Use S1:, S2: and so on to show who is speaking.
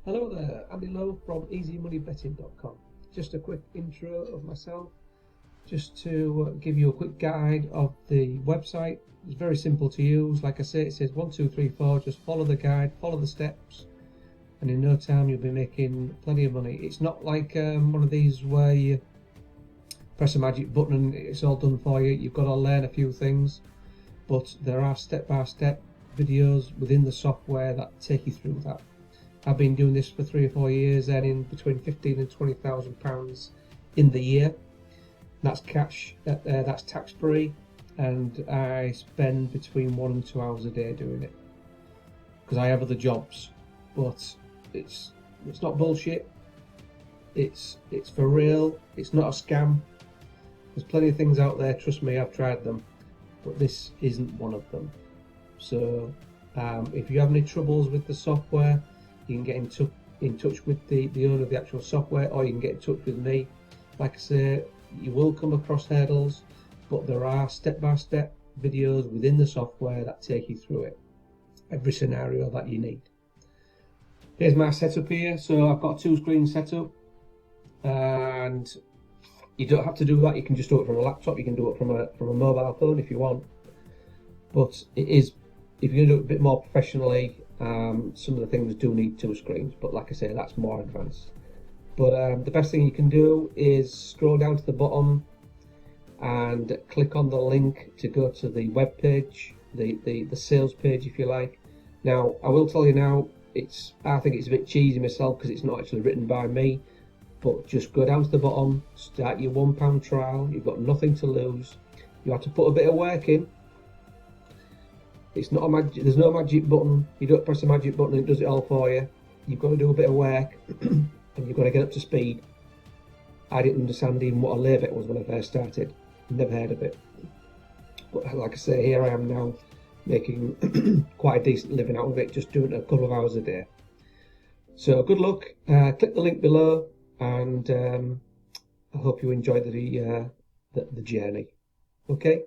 S1: Hello there, Andy Lowe from easymoneybetting.com. Just a quick intro of myself, just to give you a quick guide of the website. It's very simple to use. Like I say, it says 1, 2, 3, 4. Just follow the guide, follow the steps, and in no time you'll be making plenty of money. It's not like one of these where you press a magic button and it's all done for you. You've got to learn a few things, but there are step-by-step videos within the software that take you through that. I've been doing this for 3 or 4 years, earning between £15,000 and £20,000 in the year. That's cash, that's tax-free, and I spend between 1 and 2 hours a day doing it because I have other jobs. But it's not bullshit. It's for real. It's not a scam. There's plenty of things out there. Trust me, I've tried them, but this isn't one of them. So if you have any troubles with the software, you can get in touch with the owner of the actual software, or you can get in touch with me. Like I say, you will come across hurdles, but there are step-by-step videos within the software that take you through it, every scenario that you need. Here's my setup here. So I've got a 2-screen setup, and you don't have to do that. You can just do it from a laptop. You can do it from a mobile phone if you want. But it is, if you're going to do it a bit more professionally, some of the things do need 2 screens, but like I say, that's more advanced. But the best thing you can do is scroll down to the bottom and click on the link to go to the web page, the sales page, if you like. Now, I will tell you now, I think it's a bit cheesy myself because it's not actually written by me. But just go down to the bottom, start your £1 trial. You've got nothing to lose. You have to put a bit of work in. It's not a magic. There's no magic button. You don't press a magic button and it does it all for you. You've got to do a bit of work, and you've got to get up to speed. I didn't understand even what a lay bet was when I first started. Never heard of it. But like I say, here I am now, making quite a decent living out of it, just doing it a couple of hours a day. So good luck. Click the link below, and I hope you enjoyed the journey. Okay.